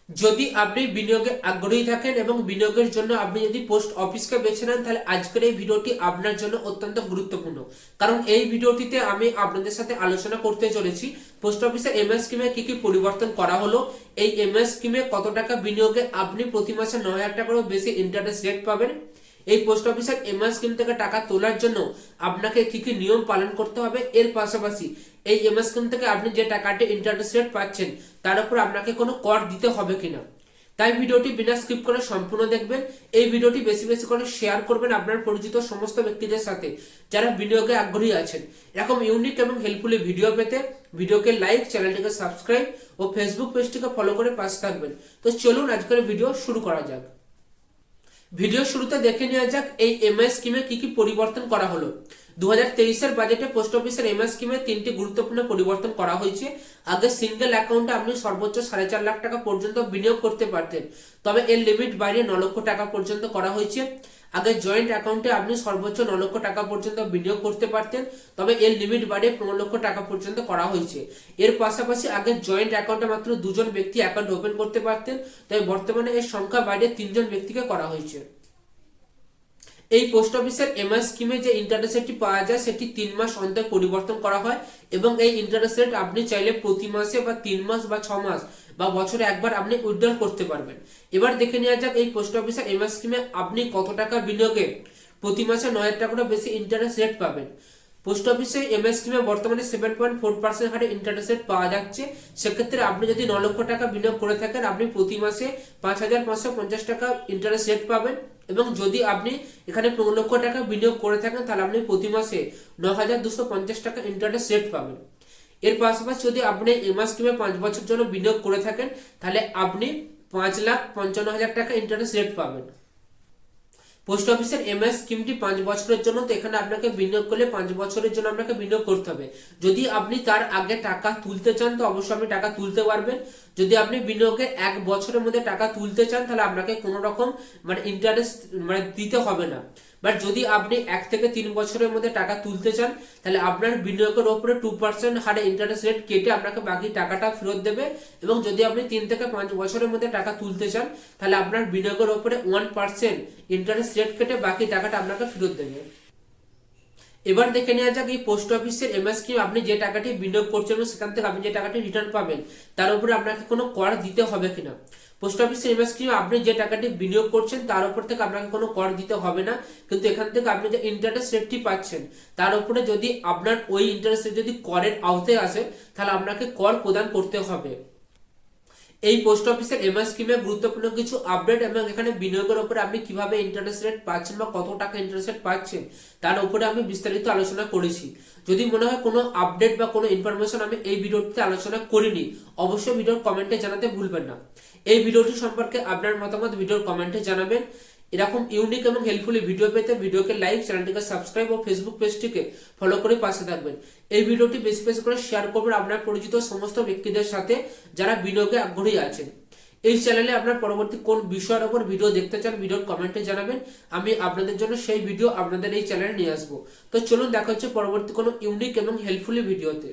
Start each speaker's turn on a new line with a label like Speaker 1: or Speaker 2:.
Speaker 1: যদি আপনি বিনিয়োগে আগ্রহী থাকেন এবং বিনিয়োগের জন্য আপনি যদি পোস্ট অফিসকে বেছে নেন, তাহলে আজকের এই ভিডিওটি আপনার জন্য অত্যন্ত গুরুত্বপূর্ণ। কারণ এই ভিডিওটিতে আমি আপনাদের সাথে আলোচনা করতে চলেছি পোস্ট অফিসের এমএস স্কিমে কি কি পরিবর্তন করা হলো, এই এমএস স্কিমে কত টাকা বিনিয়োগে আপনি প্রতি মাসে 9,000 টাকারও বেশি ইন্টারেস্ট রেট পাবেন, এই পোস্ট অফিসের এমআই স্কিম থেকে টাকা তোলার জন্য আপনাকে কি কি নিয়ম পালন করতে হবে, এর পাশাপাশি এই এমআই স্কিম থেকে আপনি যে টাকাটি ইন্টারেস্ট রেট পাচ্ছেন তার উপর আপনাকে কোনো কর দিতে হবে কিনা। তাই ভিডিওটি বিনা স্কিপ করে সম্পূর্ণ দেখবেন। এই ভিডিওটি বেশি বেশি করে শেয়ার করবেন আপনার পরিচিত সমস্ত ব্যক্তিদের সাথে যারা বিনিয়োগে আগ্রহী আছেন। এরকম ইউনিক এবং হেল্পফুল ভিডিও পেতে ভিডিওকে লাইক, চ্যানেলটিকে সাবস্ক্রাইব ও ফেসবুক পেজটিকে ফলো করে পাশে থাকবেন। তো চলুন আজকের ভিডিও শুরু করা যাক। ভিডিও শুরুতে দেখে নেওয়া যাক এই এমআই স্কিমে কি কি পরিবর্তন করা হলো। 2023 এর বাজেটে পোস্ট অফিসের এমআই স্কিমে তিনটি গুরুত্বপূর্ণ পরিবর্তন করা হয়েছে। আগে সিঙ্গেল অ্যাকাউন্টে আপনি সর্বোচ্চ 4.5 লাখ টাকা পর্যন্ত বিনিয়োগ করতে পারতেন, তবে এর লিমিট বাড়িয়ে 9 লক্ষ টাকা পর্যন্ত করা হয়েছে। আগে জয়েন্ট অ্যাকাউন্টে আপনি সর্বোচ্চ 9 লক্ষ টাকা পর্যন্ত বিনিয়োগ করতে পারতেন, তবে এর লিমিট বাড়িয়ে 15 লক্ষ টাকা পর্যন্ত করা হয়েছে। এর পাশাপাশি আগে জয়েন্ট অ্যাকাউন্টে মাত্র 2 জন ব্যক্তি অ্যাকাউন্ট ওপেন করতে পারতেন, তবে বর্তমানে এর সংখ্যা বাড়িয়ে 3 জন ব্যক্তিকে করা হয়েছে। এই পোস্ট অফিসের এমআই স্কিমে যে ইন্টারেস্ট রেটটি পাওয়া যায় সেটি 3 মাস অন্তর পরিবর্তন করা হয় এবং এই ইন্টারেস্ট রেট আপনি চাইলে প্রতি মাসে বা 3 মাস বা 6 মাস বা বছরে একবার আপনি উইথড্র করতে পারবেন। এবার দেখে নেওয়া যাক এই পোস্ট অফিসের এমআই স্কিমে আপনি কত টাকা বিনিয়োগে প্রতি মাসে 9,000 টাকা বেশি ইন্টারেস্ট রেট পাবেন। পোস্ট অফিসে এমআই স্কিমে বর্তমানে 7.4% হারে ইন্টারেস্ট রেট পাওয়া যাচ্ছে। সেক্ষেত্রে আপনি যদি 9 লক্ষ টাকা বিনিয়োগ করে থাকেন, আপনি প্রতি মাসে 5,550 টাকা ইন্টারেস্ট রেট পাবেন এবং যদি আপনি এখানে 15 লক্ষ টাকা বিনিয়োগ করে থাকেন তাহলে আপনি প্রতি মাসে 9,250 টাকা ইন্টারেস্ট রেট পাবেন। এর পাশাপাশি যদি আপনি এমআই স্কিমে 5 বছর জন্য বিনিয়োগ করে থাকেন তাহলে আপনি 5,55,000 টাকা ইন্টারেস্ট রেট পাবেন। পোস্ট অফিসের এমআই স্কিমটি 5 বছরের জন্য, তো এখানে আপনাকে বিনিয়োগ করলে 5 বছরের জন্য আপনাকে বিনিয়োগ করতে হবে। যদি আপনি তার আগে টাকা তুলতে চান তো অবশ্যই আপনি টাকা তুলতে পারবেন। যদি আপনি বিনিয়োগে 1 বছরের মধ্যে টাকা তুলতে চান তাহলে আপনাকে কোনো রকম ইন্টারেস্ট দিতে হবে না। বাট যদি আপনি 1 থেকে 3 বছরের মধ্যে টাকা তুলতে চান তাহলে আপনার বিনিয়োগের উপরে 2% হারে ইন্টারেস্ট রেট কেটে আপনাকে বাকি টাকাটা ফেরত দেবে এবং যদি আপনি 3 থেকে 5 বছরের মধ্যে টাকা তুলতে চান তাহলে আপনার বিনিয়োগের উপরে 1% ইন্টারেস্ট রেট কেটে বাকি টাকাটা আপনাকে ফেরত দেবে। এবার দেখে নেওয়া যাক এই পোস্ট অফিসের এমআই স্কিম আপনি যে টাকাটি বিনিয়োগ করছেন সেখান থেকে আপনি যে টাকাটি রিটার্ন পাবেন তার উপরে আপনাকে কোনো কর দিতে হবে কিনা। পোস্ট অফিসের এমআই স্কিম আপনি যে টাকাটি বিনিয়োগ করছেন তার উপর থেকে আপনাকে কোনো কর দিতে হবে না, কিন্তু এখান থেকে আপনি যে ইন্টারেস্ট রেটটি পাচ্ছেন তার উপরে যদি আপনার ওই ইন্টারেস্ট রেট যদি করের আওতায় আসে তাহলে আপনাকে কর প্রদান করতে হবে। এই পোস্ট অফিসের এমআই স্কিমে গুরুত্বপূর্ণ কিছু আপডেট এবং এখানে বিনিয়োগের উপরে আপনি কিভাবে ইন্টারেস্ট রেট পাচ্ছেন বা কত টাকা ইন্টারেস্ট রেট পাচ্ছেন তার উপরে আমি বিস্তারিত আলোচনা করেছি। যদি মনে হয় কোনো আপডেট বা কোনো ইনফরমেশন আমি এই ভিডিওটিতে আলোচনা করিনি, অবশ্যই ভিডিওর কমেন্টে জানাতে ভুলবেন না। এই ভিডিওটি সম্পর্কে আপনার মতামত ভিডিওর কমেন্টে জানাবেন। এরকম ইউনিক এবং হেল্পফুল ভিডিও পেতে ভিডিওকে লাইক, চ্যানেলটিকে সাবস্ক্রাইব ও ফেসবুক পেজটিকে ফলো করে পাশে থাকবেন। এই ভিডিওটি বেশি বেশি করে শেয়ার করবেন আপনার পরিচিত সমস্ত ব্যক্তিদের সাথে যারা বিনিয়োগে আগ্রহী আছেন। এই চ্যানেলে আপনার পরবর্তী কোন বিষয়ের উপর ভিডিও দেখতে চান ভিডিওর কমেন্টে জানাবেন, আমি আপনাদের জন্য সেই ভিডিও আপনাদের এই চ্যানেলে নিয়ে আসবো। তো চলুন দেখা হচ্ছে পরবর্তী কোনো ইউনিক এবং হেল্পফুল ভিডিওতে।